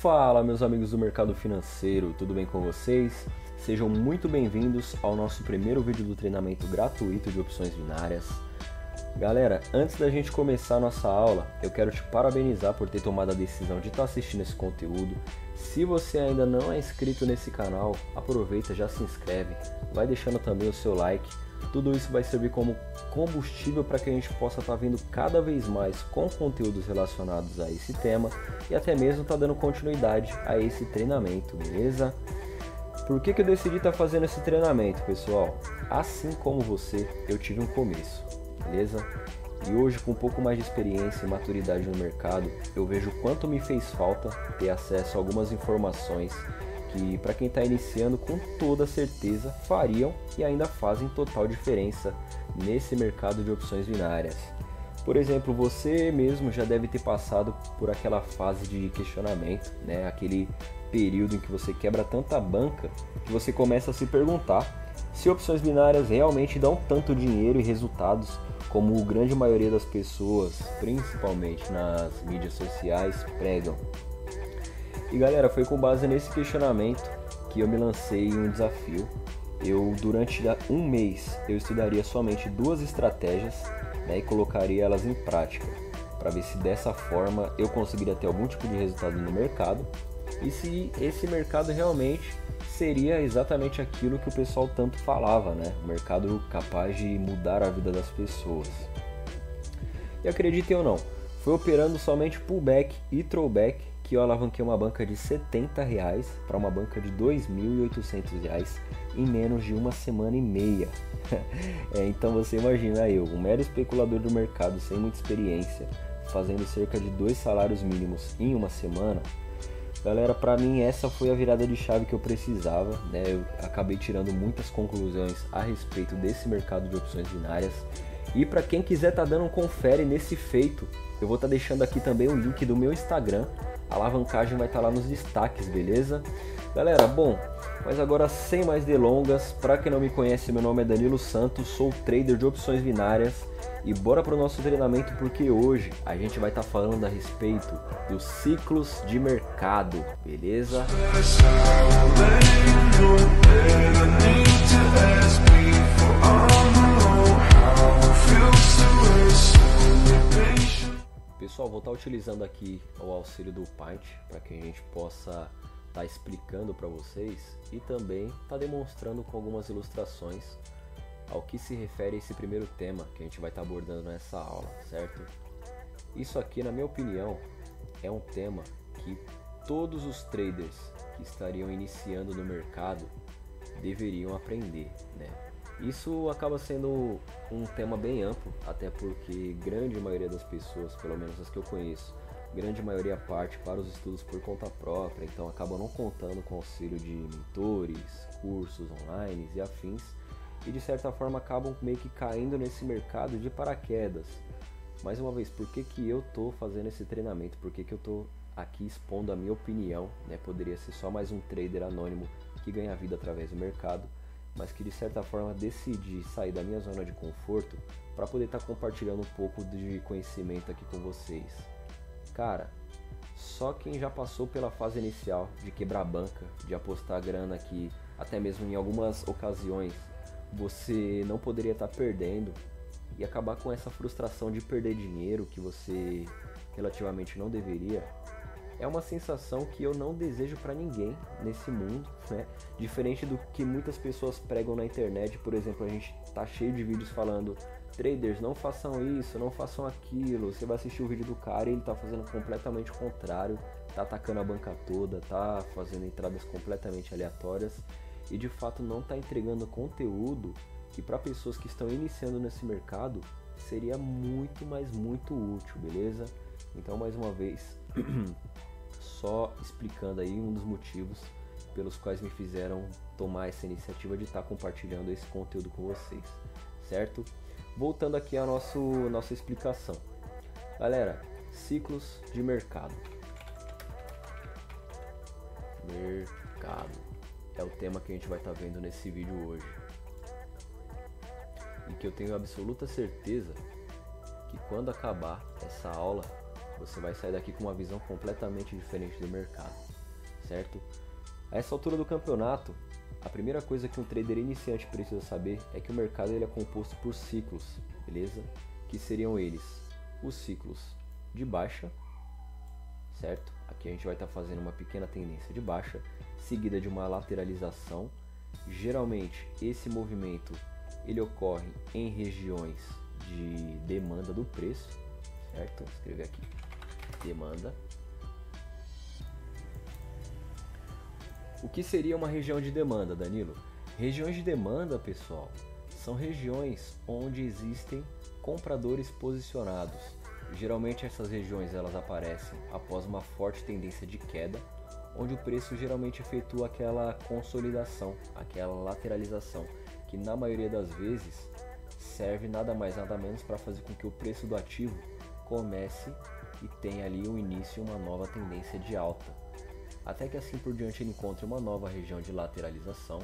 Fala, meus amigos do mercado financeiro, tudo bem com vocês? Sejam muito bem-vindos ao nosso primeiro vídeo do treinamento gratuito de opções binárias. Galera, antes da gente começar a nossa aula, eu quero te parabenizar por ter tomado a decisão de estar assistindo esse conteúdo. Se você ainda não é inscrito nesse canal, aproveita, já se inscreve, vai deixando também o seu like. Tudo isso vai servir como combustível para que a gente possa estar vindo cada vez mais com conteúdos relacionados a esse tema e até mesmo estar dando continuidade a esse treinamento, beleza? Por que eu decidi estar fazendo esse treinamento, pessoal? Assim como você, eu tive um começo, beleza? E hoje, com um pouco mais de experiência e maturidade no mercado, eu vejo o quanto me fez falta ter acesso a algumas informações que, para quem está iniciando, com toda certeza fariam e ainda fazem total diferença nesse mercado de opções binárias. Por exemplo, você mesmo já deve ter passado por aquela fase de questionamento, né? Aquele período em que você quebra tanta banca que você começa a se perguntar se opções binárias realmente dão tanto dinheiro e resultados como a grande maioria das pessoas, principalmente nas mídias sociais, pregam. E galera, foi com base nesse questionamento que eu me lancei em um desafio. Durante um mês, eu estudaria somente 2 estratégias, né, e colocaria elas em prática, para ver se dessa forma eu conseguiria ter algum tipo de resultado no mercado e se esse mercado realmente seria exatamente aquilo que o pessoal tanto falava, né? Um mercado capaz de mudar a vida das pessoas. E acreditem ou não, foi operando somente pullback e throwback que eu alavanquei uma banca de R$70 para uma banca de R$2.800 em menos de uma semana e meia. Então você imagina eu, um mero especulador do mercado sem muita experiência, fazendo cerca de 2 salários mínimos em uma semana. Galera, para mim essa foi a virada de chave que eu precisava, né? Eu acabei tirando muitas conclusões a respeito desse mercado de opções binárias. E para quem quiser tá dando um confere nesse feito, eu vou estar deixando aqui também o link do meu Instagram. A alavancagem vai estar lá nos destaques, beleza? Galera, bom, mas agora sem mais delongas, para quem não me conhece, meu nome é Danilo Santos, sou trader de opções binárias e bora para o nosso treinamento porque hoje a gente vai estar falando a respeito dos ciclos de mercado, beleza? Pessoal, vou estar utilizando aqui o auxílio do Paint para que a gente possa estar explicando para vocês e também estar demonstrando com algumas ilustrações ao que se refere a esse primeiro tema que a gente vai estar abordando nessa aula, certo? Isso aqui, na minha opinião, é um tema que todos os traders que estariam iniciando no mercado deveriam aprender, né? Isso acaba sendo um tema bem amplo, até porque grande maioria das pessoas, pelo menos as que eu conheço, grande maioria parte para os estudos por conta própria, então acabam não contando com o auxílio de mentores, cursos online e afins, e de certa forma acabam meio que caindo nesse mercado de paraquedas. Mais uma vez, por que eu tô fazendo esse treinamento? Por que eu tô aqui expondo a minha opinião, né? Poderia ser só mais um trader anônimo que ganha vida através do mercado, mas que de certa forma decidi sair da minha zona de conforto para poder estar compartilhando um pouco de conhecimento aqui com vocês. Cara, só quem já passou pela fase inicial de quebrar banca, de apostar grana que até mesmo em algumas ocasiões você não poderia estar perdendo e acabar com essa frustração de perder dinheiro que você relativamente não deveria, é uma sensação que eu não desejo para ninguém nesse mundo, né? Diferente do que muitas pessoas pregam na internet. Por exemplo, a gente tá cheio de vídeos falando: traders, não façam isso, não façam aquilo. Você vai assistir o vídeo do cara e ele tá fazendo completamente o contrário, tá atacando a banca toda, tá fazendo entradas completamente aleatórias e de fato não tá entregando conteúdo que para pessoas que estão iniciando nesse mercado seria muito, mas muito útil, beleza? Então, mais uma vez, só explicando aí um dos motivos pelos quais me fizeram tomar essa iniciativa de estar compartilhando esse conteúdo com vocês, certo? Voltando aqui à nossa explicação. Galera, ciclos de mercado. Mercado é o tema que a gente vai estar vendo nesse vídeo hoje. E que eu tenho absoluta certeza que quando acabar essa aula, você vai sair daqui com uma visão completamente diferente do mercado, certo? A essa altura do campeonato, a primeira coisa que um trader iniciante precisa saber é que o mercado ele é composto por ciclos, beleza? Que seriam eles os ciclos de baixa, certo? Aqui a gente vai estar fazendo uma pequena tendência de baixa, seguida de uma lateralização. Geralmente esse movimento ele ocorre em regiões de demanda do preço, certo? Vou escrever aqui, demanda. O que seria uma região de demanda, Danilo? Regiões de demanda, pessoal, são regiões onde existem compradores posicionados. Geralmente essas regiões elas aparecem após uma forte tendência de queda, onde o preço geralmente efetua aquela consolidação, aquela lateralização, que na maioria das vezes serve nada mais nada menos para fazer com que o preço do ativo comece e tenha ali um início uma nova tendência de alta, até que assim por diante ele encontre uma nova região de lateralização,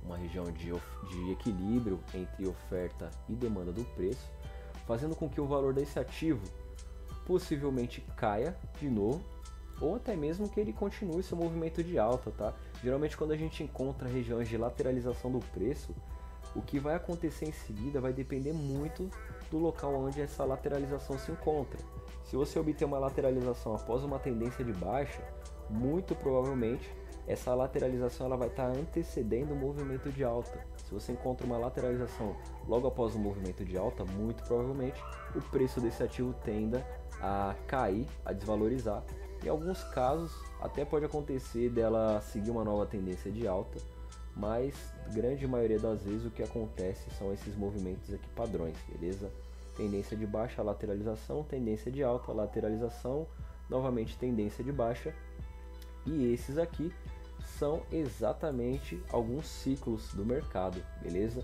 uma região de equilíbrio entre oferta e demanda do preço, fazendo com que o valor desse ativo possivelmente caia de novo, ou até mesmo que ele continue seu movimento de alta, tá? Geralmente quando a gente encontra regiões de lateralização do preço, o que vai acontecer em seguida vai depender muito do local onde essa lateralização se encontra. Se você obter uma lateralização após uma tendência de baixa, muito provavelmente essa lateralização ela vai estar antecedendo o movimento de alta. Se você encontra uma lateralização logo após o movimento de alta, muito provavelmente o preço desse ativo tenda a cair, a desvalorizar. Em alguns casos até pode acontecer dela seguir uma nova tendência de alta, mas grande maioria das vezes o que acontece são esses movimentos aqui padrões, beleza? Tendência de baixa, lateralização, tendência de alta, lateralização, novamente tendência de baixa, e esses aqui são exatamente alguns ciclos do mercado, beleza?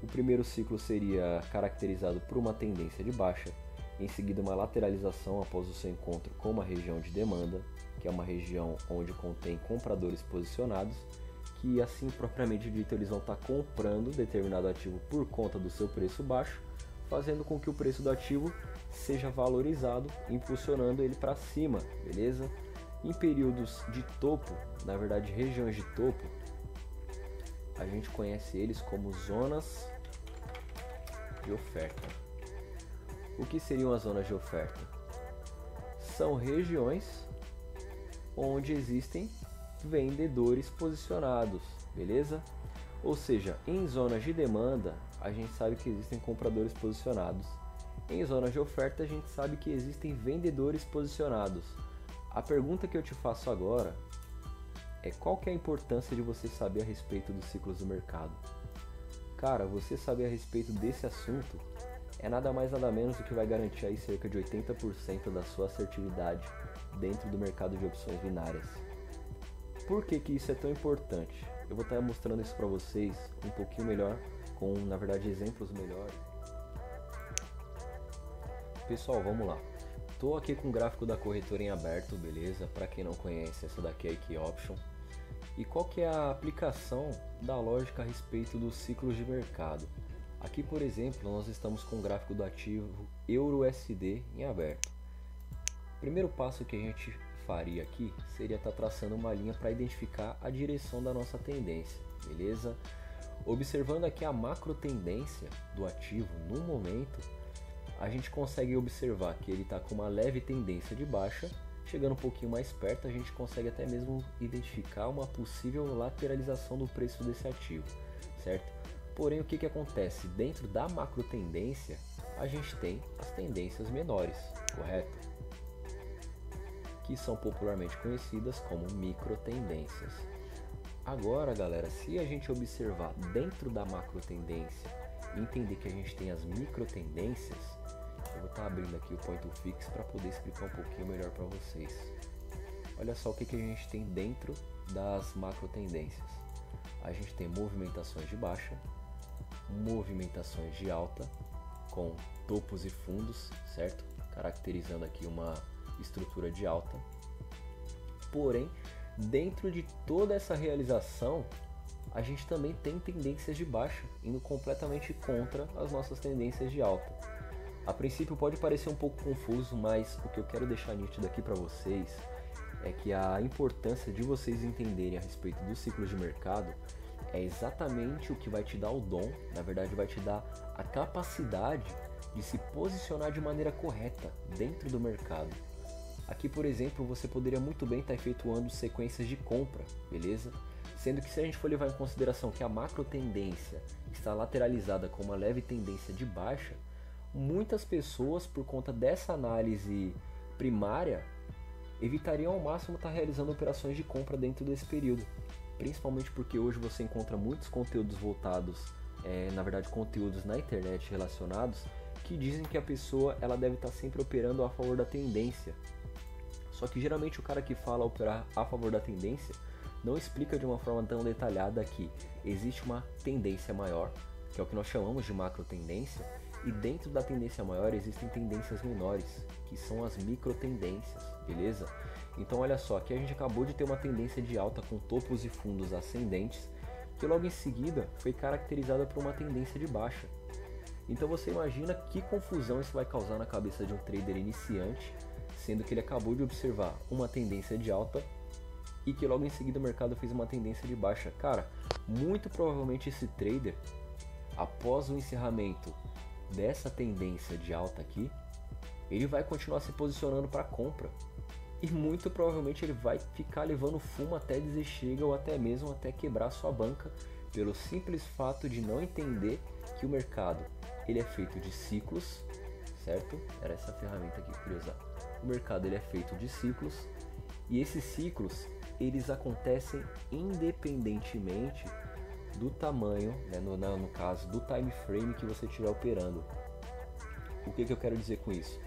O primeiro ciclo seria caracterizado por uma tendência de baixa, em seguida uma lateralização após o seu encontro com uma região de demanda, que é uma região onde contém compradores posicionados, que assim propriamente dito eles vão estar comprando determinado ativo por conta do seu preço baixo, fazendo com que o preço do ativo seja valorizado, impulsionando ele para cima, beleza? Em períodos de topo, na verdade regiões de topo, a gente conhece eles como zonas de oferta. O que seriam as zonas de oferta? São regiões onde existem vendedores posicionados, beleza? Ou seja, em zonas de demanda a gente sabe que existem compradores posicionados. Em zonas de oferta a gente sabe que existem vendedores posicionados. A pergunta que eu te faço agora é qual que é a importância de você saber a respeito dos ciclos do mercado? Cara, você saber a respeito desse assunto é nada mais nada menos do que vai garantir aí cerca de 80% da sua assertividade dentro do mercado de opções binárias. Por que que isso é tão importante? Eu vou estar mostrando isso para vocês um pouquinho melhor, com na verdade exemplos melhores. Pessoal, vamos lá. Estou aqui com o gráfico da corretora em aberto, beleza? Para quem não conhece, essa daqui é a Key Option. E qual que é a aplicação da lógica a respeito dos ciclos de mercado? Aqui, por exemplo, nós estamos com o gráfico do ativo EURUSD em aberto. O primeiro passo que a gente faria aqui seria estar traçando uma linha para identificar a direção da nossa tendência, beleza? Observando aqui a macro tendência do ativo no momento, a gente consegue observar que ele está com uma leve tendência de baixa. Chegando um pouquinho mais perto, a gente consegue até mesmo identificar uma possível lateralização do preço desse ativo, certo? Porém, o que acontece? Dentro da macro tendência, a gente tem as tendências menores, correto? Que são popularmente conhecidas como micro tendências. Agora, galera, se a gente observar dentro da macro tendência e entender que a gente tem as micro tendências, eu vou estar abrindo aqui o Point to Fix para poder explicar um pouquinho melhor para vocês. Olha só o que a gente tem dentro das macro tendências. A gente tem movimentações de baixa, movimentações de alta, com topos e fundos, certo? Caracterizando aqui uma estrutura de alta. Porém, dentro de toda essa realização, a gente também tem tendências de baixa, indo completamente contra as nossas tendências de alta. A princípio pode parecer um pouco confuso, mas o que eu quero deixar nítido aqui para vocês é que a importância de vocês entenderem a respeito dos ciclos de mercado é exatamente o que vai te dar o dom, na verdade vai te dar a capacidade de se posicionar de maneira correta dentro do mercado. Aqui, por exemplo, você poderia muito bem estar efetuando sequências de compra, beleza? Sendo que se a gente for levar em consideração que a macro tendência está lateralizada com uma leve tendência de baixa, muitas pessoas, por conta dessa análise primária, evitariam ao máximo estar realizando operações de compra dentro desse período. Principalmente porque hoje você encontra muitos conteúdos voltados, na verdade conteúdos na internet relacionados, que dizem que a pessoa ela deve estar sempre operando a favor da tendência. Só que geralmente o cara que fala operar a favor da tendência não explica de uma forma tão detalhada que existe uma tendência maior, que é o que nós chamamos de macro tendência, e dentro da tendência maior existem tendências menores, que são as micro tendências, beleza? Então olha só, aqui a gente acabou de ter uma tendência de alta com topos e fundos ascendentes, que logo em seguida foi caracterizada por uma tendência de baixa. Então você imagina que confusão isso vai causar na cabeça de um trader iniciante, sendo que ele acabou de observar uma tendência de alta e que logo em seguida o mercado fez uma tendência de baixa. Cara, muito provavelmente esse trader, após o encerramento dessa tendência de alta aqui, ele vai continuar se posicionando para compra e muito provavelmente ele vai ficar levando fumo até dizer chega ou até mesmo até quebrar sua banca, pelo simples fato de não entender que o mercado ele é feito de ciclos, certo? Era essa ferramenta aqui que eu queria usar. O mercado ele é feito de ciclos e esses ciclos eles acontecem independentemente do tamanho, né, no caso do time frame que você estiver operando. O que eu quero dizer com isso?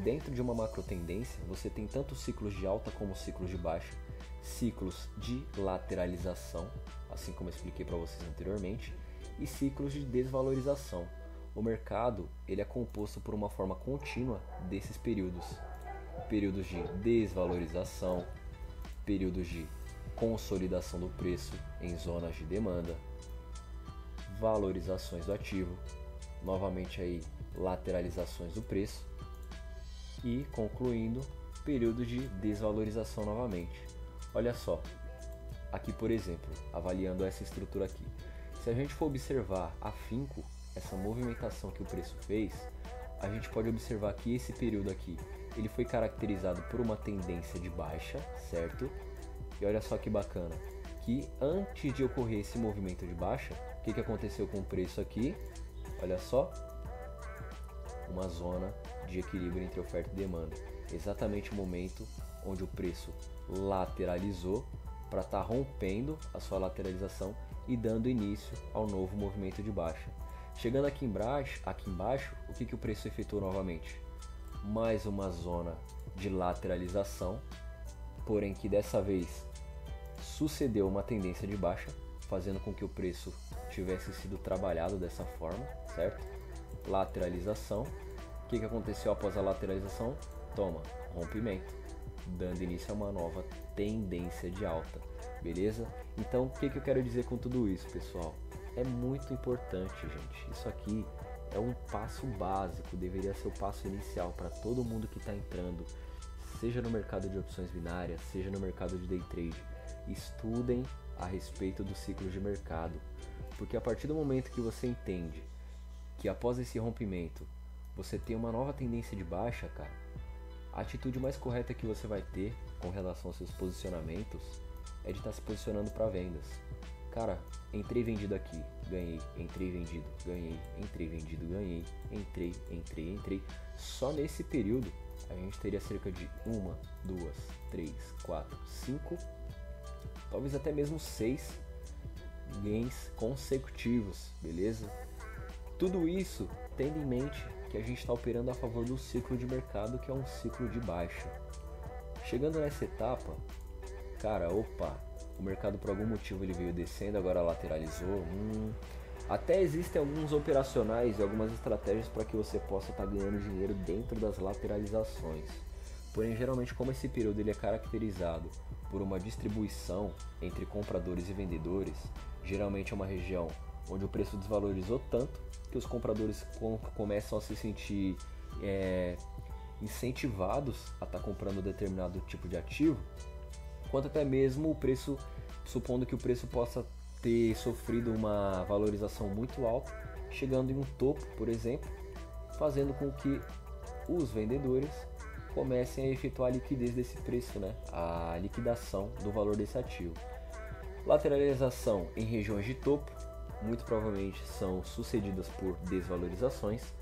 Dentro de uma macro tendência, você tem tanto ciclos de alta como ciclos de baixa, ciclos de lateralização, assim como eu expliquei para vocês anteriormente, e ciclos de desvalorização. O mercado ele é composto por uma forma contínua desses períodos. Períodos de desvalorização, períodos de consolidação do preço em zonas de demanda, valorizações do ativo, novamente aí lateralizações do preço e concluindo período de desvalorização novamente. Olha só, aqui por exemplo, avaliando essa estrutura aqui, se a gente for observar afinco essa movimentação que o preço fez, a gente pode observar que esse período aqui ele foi caracterizado por uma tendência de baixa, certo? E olha só que bacana, que antes de ocorrer esse movimento de baixa, o que aconteceu com o preço aqui? Olha só, uma zona de equilíbrio entre oferta e demanda. Exatamente o momento onde o preço lateralizou para estar rompendo a sua lateralização e dando início ao novo movimento de baixa. Chegando aqui embaixo, o que o preço efetuou novamente? Mais uma zona de lateralização, porém que dessa vez sucedeu uma tendência de baixa, fazendo com que o preço tivesse sido trabalhado dessa forma, certo? Lateralização. O que aconteceu após a lateralização? Toma, rompimento, dando início a uma nova tendência de alta, beleza? Então, o que eu quero dizer com tudo isso, pessoal? É muito importante, gente. Isso aqui é um passo básico, deveria ser o passo inicial para todo mundo que está entrando, seja no mercado de opções binárias, seja no mercado de day trade. Estudem a respeito do ciclo de mercado, porque a partir do momento que você entende que após esse rompimento você tem uma nova tendência de baixa, cara, a atitude mais correta que você vai ter com relação aos seus posicionamentos é de estar se posicionando para vendas. Cara, entrei vendido aqui, ganhei, entrei vendido, ganhei, entrei vendido, ganhei, entrei. Só nesse período a gente teria cerca de 1, 2, 3, 4, 5, talvez até mesmo 6 gains consecutivos, beleza? Tudo isso tendo em mente que a gente está operando a favor do ciclo de mercado, que é um ciclo de baixa. Chegando nessa etapa, cara, opa, o mercado por algum motivo ele veio descendo, agora lateralizou. Até existem alguns operacionais e algumas estratégias para que você possa estar ganhando dinheiro dentro das lateralizações. Porém, geralmente, como esse período ele é caracterizado por uma distribuição entre compradores e vendedores, geralmente é uma região onde o preço desvalorizou tanto que os compradores começam a se sentir incentivados a estar comprando determinado tipo de ativo, quanto até mesmo o preço, supondo que o preço possa ter sofrido uma valorização muito alta, chegando em um topo, por exemplo, fazendo com que os vendedores comecem a efetuar a liquidez desse preço, né? A liquidação do valor desse ativo. Lateralização em regiões de topo, muito provavelmente são sucedidas por desvalorizações.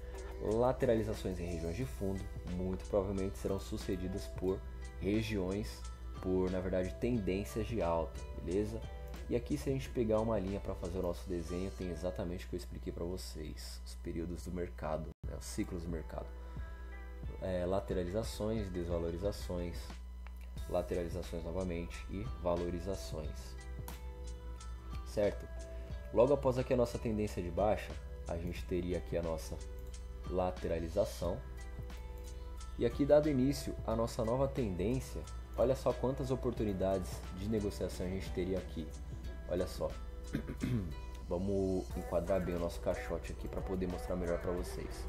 Lateralizações em regiões de fundo, muito provavelmente serão sucedidas por na verdade, tendências de alta, beleza? E aqui, se a gente pegar uma linha para fazer o nosso desenho, tem exatamente o que eu expliquei para vocês, os períodos do mercado, né, os ciclos do mercado. Lateralizações, desvalorizações, lateralizações novamente e valorizações, certo? Logo após aqui a nossa tendência de baixa, a gente teria aqui a nossa lateralização. E aqui, dado início à nossa nova tendência, olha só quantas oportunidades de negociação a gente teria aqui. Olha só. Vamos enquadrar bem o nosso caixote aqui para poder mostrar melhor para vocês.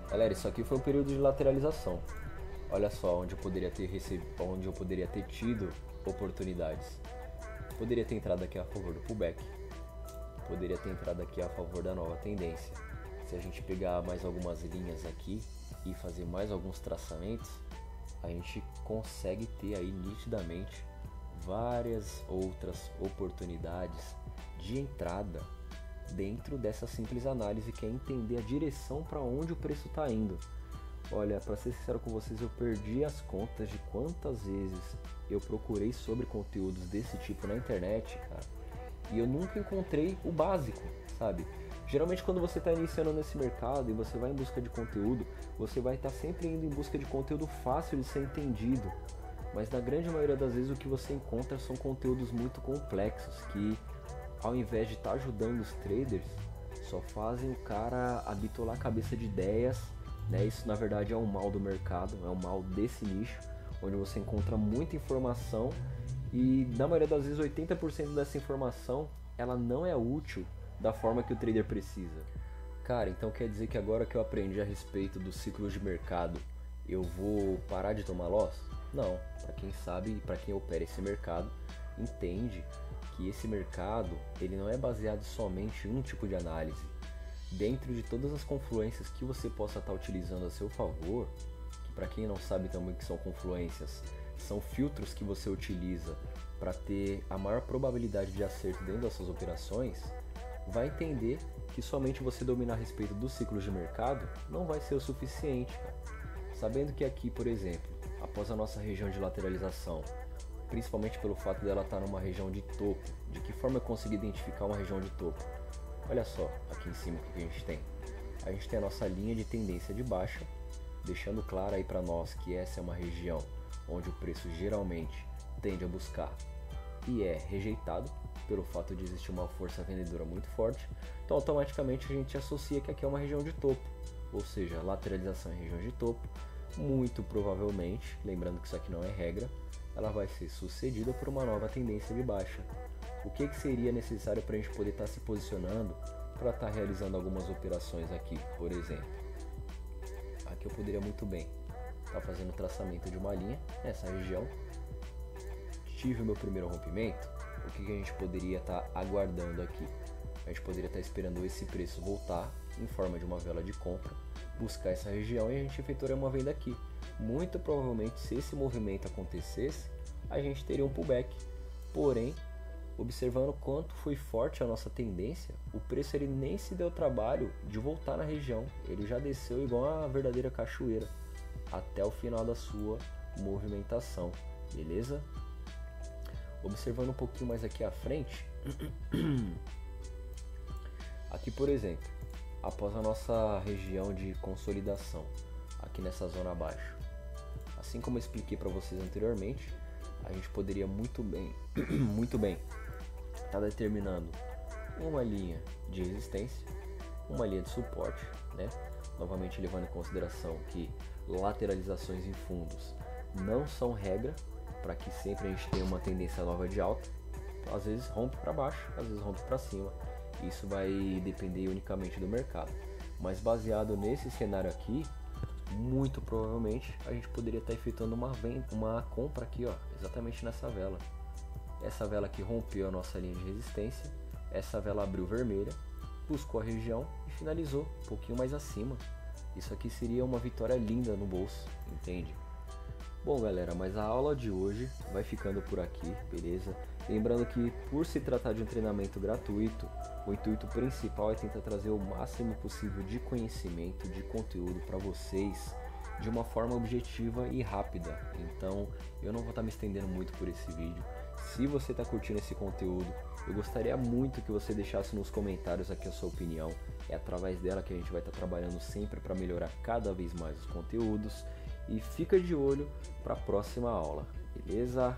Galera, isso aqui foi um período de lateralização. Olha só onde eu poderia ter tido oportunidades. Poderia ter entrado aqui a favor do pullback. Poderia ter entrado aqui a favor da nova tendência. Se a gente pegar mais algumas linhas aqui e fazer mais alguns traçamentos, a gente consegue ter aí nitidamente várias outras oportunidades de entrada dentro dessa simples análise, que é entender a direção para onde o preço está indo. Olha, para ser sincero com vocês, eu perdi as contas de quantas vezes eu procurei sobre conteúdos desse tipo na internet, cara, e eu nunca encontrei o básico, sabe? Geralmente quando você está iniciando nesse mercado e você vai em busca de conteúdo, você vai estar sempre indo em busca de conteúdo fácil de ser entendido, mas na grande maioria das vezes o que você encontra são conteúdos muito complexos que, ao invés de estar ajudando os traders, só fazem o cara habitolar a cabeça de ideias, né? Isso na verdade é um mal do mercado, é um mal desse nicho, onde você encontra muita informação e na maioria das vezes 80% dessa informação ela não é útil da forma que o trader precisa. Cara, então quer dizer que agora que eu aprendi a respeito dos ciclos de mercado, eu vou parar de tomar loss? Não, para quem sabe e para quem opera esse mercado, entende que esse mercado ele não é baseado somente em um tipo de análise. Dentro de todas as confluências que você possa estar utilizando a seu favor, que para quem não sabe também que são confluências, são filtros que você utiliza para ter a maior probabilidade de acerto dentro das suas operações, vai entender que somente você dominar a respeito dos ciclos de mercado não vai ser o suficiente, cara. Sabendo que aqui, por exemplo, após a nossa região de lateralização, principalmente pelo fato dela estar numa região de topo, de que forma eu consigo identificar uma região de topo? Olha só, aqui em cima o que a gente tem? A gente tem a nossa linha de tendência de baixa, deixando claro aí para nós que essa é uma região onde o preço geralmente tende a buscar e é rejeitado pelo fato de existir uma força vendedora muito forte. Então automaticamente a gente associa que aqui é uma região de topo, ou seja, lateralização em região de topo, muito provavelmente, lembrando que isso aqui não é regra, ela vai ser sucedida por uma nova tendência de baixa. O que seria necessário para a gente poder estar se posicionando para estar realizando algumas operações aqui? Por exemplo, aqui eu poderia muito bem estar fazendo o traçamento de uma linha nessa região, tive o meu primeiro rompimento. O que a gente poderia estar aguardando aqui? A gente poderia estar esperando esse preço voltar em forma de uma vela de compra, buscar essa região e a gente efetuaria uma venda aqui. Muito provavelmente, se esse movimento acontecesse, a gente teria um pullback. Porém, observando quanto foi forte a nossa tendência, o preço ele nem se deu trabalho de voltar na região. Ele já desceu igual a verdadeira cachoeira até o final da sua movimentação, beleza? Observando um pouquinho mais aqui à frente, aqui por exemplo, após a nossa região de consolidação, aqui nessa zona abaixo, assim como eu expliquei para vocês anteriormente, a gente poderia muito bem estar determinando uma linha de resistência, uma linha de suporte, né? Novamente levando em consideração que lateralizações em fundos não são regra, para que sempre a gente tenha uma tendência nova de alta. Então, às vezes rompe para baixo, às vezes rompe para cima. Isso vai depender unicamente do mercado. Mas baseado nesse cenário aqui, muito provavelmente a gente poderia estar efetuando uma compra aqui, ó, exatamente nessa vela. Essa vela aqui rompeu a nossa linha de resistência, essa vela abriu vermelha, buscou a região e finalizou um pouquinho mais acima. Isso aqui seria uma vitória linda no bolso, entende? Bom galera, mas a aula de hoje vai ficando por aqui, beleza? Lembrando que por se tratar de um treinamento gratuito, o intuito principal é tentar trazer o máximo possível de conhecimento, de conteúdo para vocês de uma forma objetiva e rápida. Então eu não vou estar me estendendo muito por esse vídeo. Se você está curtindo esse conteúdo, eu gostaria muito que você deixasse nos comentários aqui a sua opinião. É através dela que a gente vai estar trabalhando sempre para melhorar cada vez mais os conteúdos. E fica de olho para a próxima aula, beleza?